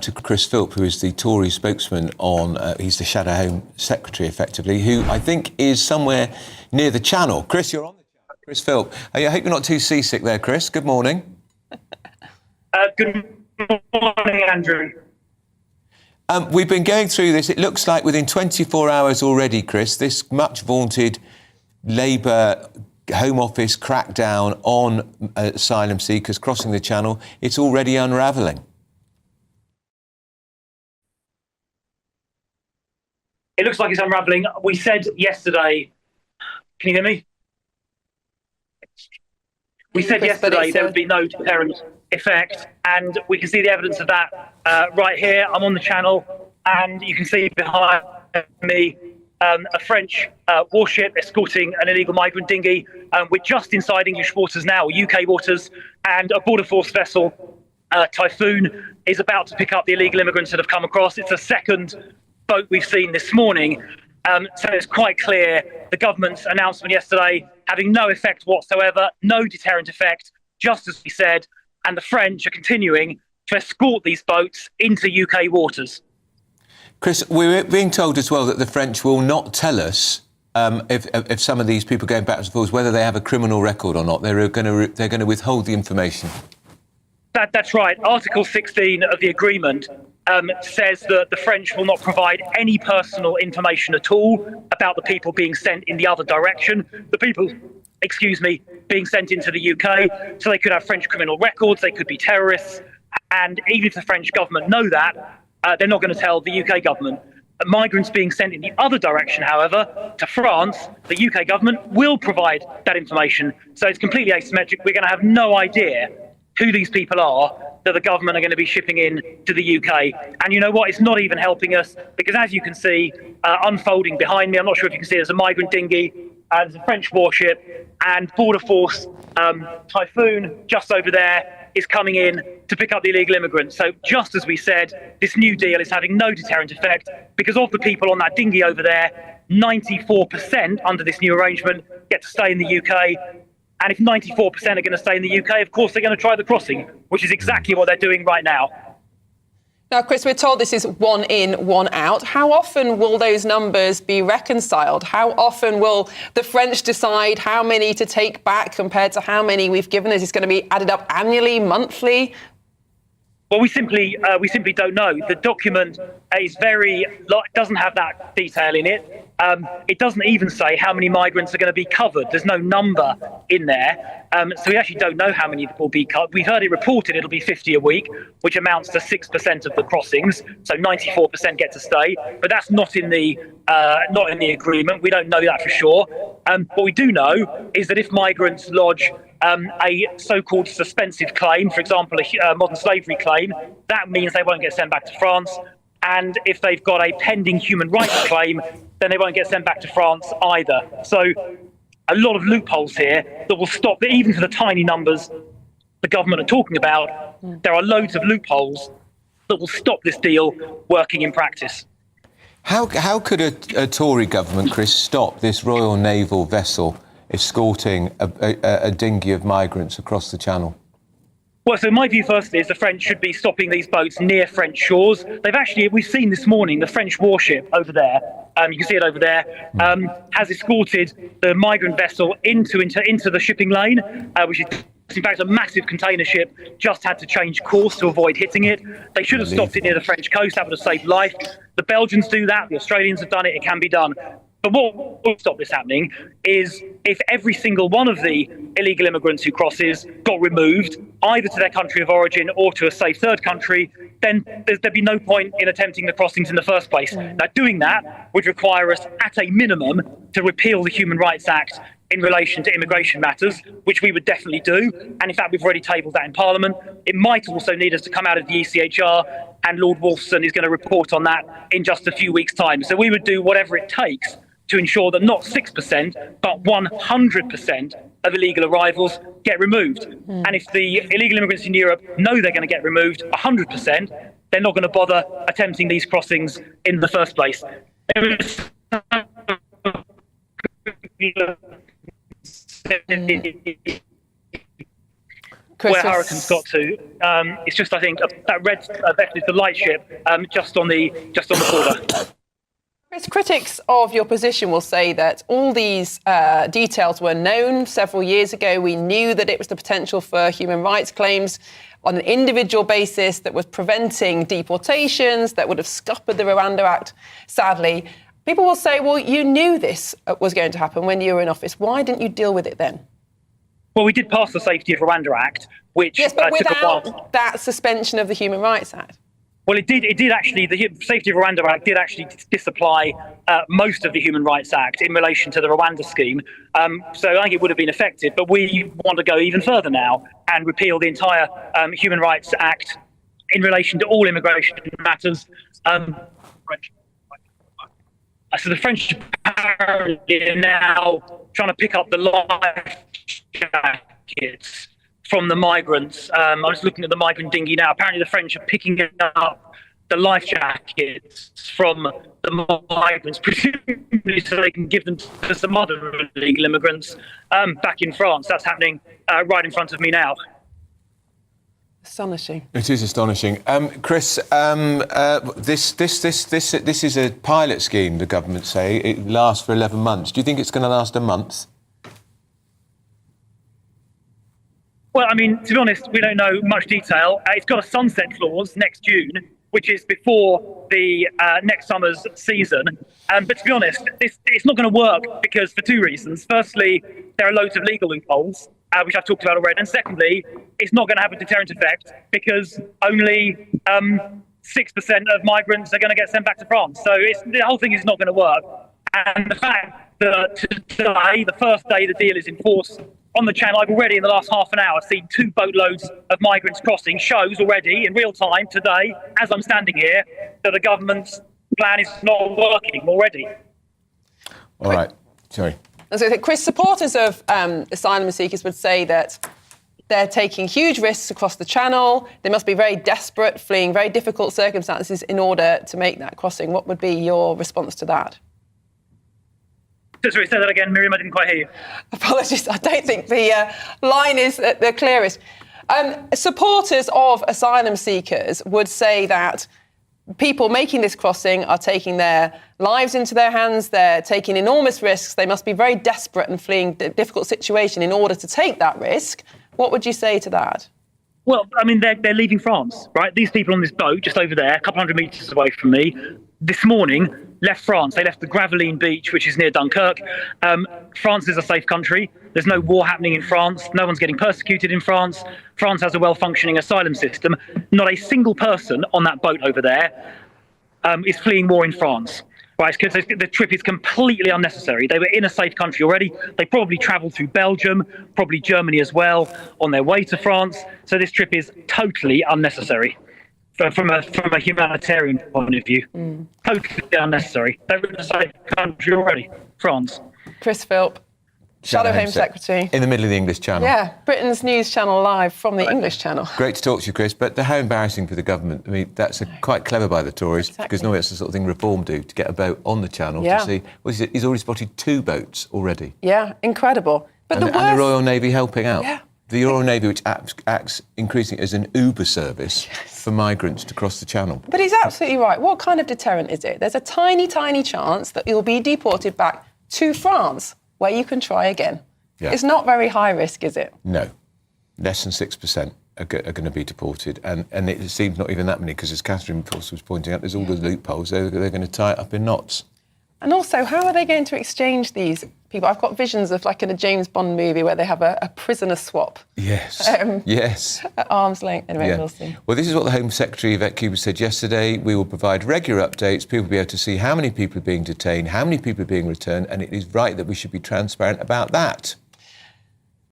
To Chris Philp, who is the Tory spokesman on, he's the Shadow Home Secretary, effectively, who I think is somewhere near the Channel. Chris, you're on the Channel. Chris Philp. I hope you're not too seasick there, Chris. Good morning. Good morning, Andrew. We've been going through this. It looks like within 24 hours already, Chris, this much vaunted Labour Home Office crackdown on asylum seekers crossing the Channel, it's already unravelling. It looks like it's unravelling. We said yesterday... Can you hear me? We said yesterday there would be no deterrent effect, and we can see the evidence of that right here. I'm on the Channel, and you can see behind me a French warship escorting an illegal migrant dinghy. We're just inside English waters now, UK waters, and a border force vessel, Typhoon, is about to pick up the illegal immigrants that have come across. It's the second boat we've seen this morning. So it's quite clear the government's announcement yesterday having no effect whatsoever, no deterrent effect, just as we said, and the French are continuing to escort these boats into UK waters. Chris, we're being told as well that the French will not tell us if some of these people going backwards and forwards, whether they have a criminal record or not. They're going to withhold the information. That's right. Article 16 of the agreement says that the French will not provide any personal information at all about the people being sent in the other direction. The people, being sent into the UK. So they could have French criminal records, they could be terrorists. And even if the French government know that, they're not going to tell the UK government. Migrants being sent in the other direction, however, to France, the UK government will provide that information. So it's completely asymmetric. We're going to have no idea who these people are that the government are going to be shipping in to the UK. And you know what? It's not even helping us, because as you can see, unfolding behind me, I'm not sure if you can see, there's a migrant dinghy, there's a French warship, and border force Typhoon just over there is coming in to pick up the illegal immigrants. So just as we said, this new deal is having no deterrent effect, because of the people on that dinghy over there, 94% under this new arrangement get to stay in the UK. And if 94% are going to stay in the UK, of course, they're going to try the crossing, which is exactly what they're doing right now. Now, Chris, we're told this is one in, one out. How often will those numbers be reconciled? How often will the French decide how many to take back compared to how many we've given? Is this going to be added up annually, monthly? Well, we simply don't know. The document is doesn't have that detail in it. It doesn't even say how many migrants are going to be covered. There's no number in there. So we actually don't know how many will be covered. We've heard it reported it'll be 50 a week, which amounts to 6% of the crossings. So 94% get to stay. But that's not in the agreement. We don't know that for sure. What we do know is that if migrants lodge a so-called suspensive claim, for example, a modern slavery claim, that means they won't get sent back to France. And if they've got a pending human rights claim, then they won't get sent back to France either. So a lot of loopholes here that will stop, even for the tiny numbers the government are talking about, there are loads of loopholes that will stop this deal working in practice. How could a Tory government, Chris, stop this Royal Naval vessel escorting a dinghy of migrants across the Channel? Well, so my view firstly is the French should be stopping these boats near French shores. We've seen this morning the French warship over there, you can see it over there, has escorted the migrant vessel into the shipping lane, which is in fact a massive container ship, just had to change course to avoid hitting it. They should have stopped it near the French coast. That would have saved life. The Belgians do that. The Australians have done it. It can be done. But what will stop this happening is if every single one of the illegal immigrants who crosses got removed, either to their country of origin or to a safe third country, then there'd be no point in attempting the crossings in the first place. Now, doing that would require us, at a minimum, to repeal the Human Rights Act in relation to immigration matters, which we would definitely do. And in fact, we've already tabled that in Parliament. It might also need us to come out of the ECHR, and Lord Wolfson is going to report on that in just a few weeks' time. So we would do whatever it takes to ensure that not 6%, but 100% of illegal arrivals get removed. And if the illegal immigrants in Europe know they're going to get removed 100%, they're not going to bother attempting these crossings in the first place. Chris, where Hurricane's got to. It's just, I think, that red vessel is the lightship just on the border. Chris, critics of your position will say that all these details were known several years ago. We knew that it was the potential for human rights claims on an individual basis that was preventing deportations, that would have scuppered the Rwanda Act, sadly. People will say, well, you knew this was going to happen when you were in office. Why didn't you deal with it then? Well, we did pass the Safety of Rwanda Act, which yes, but took a while. without that suspension of the Human Rights Act. Well, it did actually, the Safety of Rwanda Act did actually disapply most of the Human Rights Act in relation to the Rwanda scheme. So I think it would have been effective, but we want to go even further now and repeal the entire Human Rights Act in relation to all immigration matters. So the French apparently are now trying to pick up the life jackets from the migrants. I was looking at the migrant dinghy now. Apparently the French are picking up the life jackets from the migrants, presumably so they can give them to some other illegal immigrants back in France. That's happening right in front of me now. Astonishing. It is astonishing. Chris, this is a pilot scheme, the government say. It lasts for 11 months. Do you think it's going to last a month? Well, I mean, to be honest, we don't know much detail. It's got a sunset clause next June, which is before the next summer's season. But to be honest, it's not going to work because for two reasons. Firstly, there are loads of legal loopholes, which I've talked about already. And secondly, it's not going to have a deterrent effect because only 6% of migrants are going to get sent back to France. So the whole thing is not going to work. And the fact that today, the first day the deal is in force on the channel, I've already in the last half an hour seen 2 boatloads of migrants crossing, shows already in real time today, as I'm standing here, that the government's plan is not working already. All right. Sorry. So, Chris, supporters of asylum seekers would say that they're taking huge risks across the channel. They must be very desperate, fleeing very difficult circumstances in order to make that crossing. What would be your response to that? Sorry, say that again, Miriam, I didn't quite hear you. Apologies, I don't think the line is the clearest. Supporters of asylum seekers would say that people making this crossing are taking their lives into their hands, they're taking enormous risks, they must be very desperate and fleeing a difficult situation in order to take that risk. What would you say to that? Well, I mean, they're leaving France, right? These people on this boat just over there, a couple hundred metres away from me, this morning left France. They left the Gravelines beach, which is near Dunkirk. France is a safe country. There's no war happening in France. No one's getting persecuted in France. France has a well-functioning asylum system. Not a single person on that boat over there is fleeing war in France. Right, because the trip is completely unnecessary. They were in a safe country already. They probably travelled through Belgium, probably Germany as well, on their way to France. So this trip is totally unnecessary from a humanitarian point of view. Totally unnecessary. They were in a safe country already, France. Chris Philp, Shadow Home Secretary. In the middle of the English Channel. Yeah, Britain's news channel live from the English Channel. Great to talk to you, Chris, but how embarrassing for the government. I mean, that's quite clever by the Tories, because normally that's the sort of thing Reform do, to get a boat on the channel to see. Well, he's already spotted 2 boats already. Yeah, incredible. But and the Royal Navy helping out. Yeah. The Royal Navy, which acts increasingly as an Uber service for migrants to cross the channel. But he's absolutely right. What kind of deterrent is it? There's a tiny, tiny chance that you'll be deported back to France, where you can try again. Yeah. It's not very high risk, is it? No. Less than 6% are going to be deported. And it seems not even that many, because as Catherine was pointing out, there's all the loopholes. They're going to tie it up in knots. And also, how are they going to exchange these people? I've got visions of, like in a James Bond movie, where they have a prisoner swap. Yes, yes. At arm's length. Anyway, we'll see. Well, this is what the Home Secretary, Yvette Cooper, said yesterday. We will provide regular updates. People will be able to see how many people are being detained, how many people are being returned, and it is right that we should be transparent about that.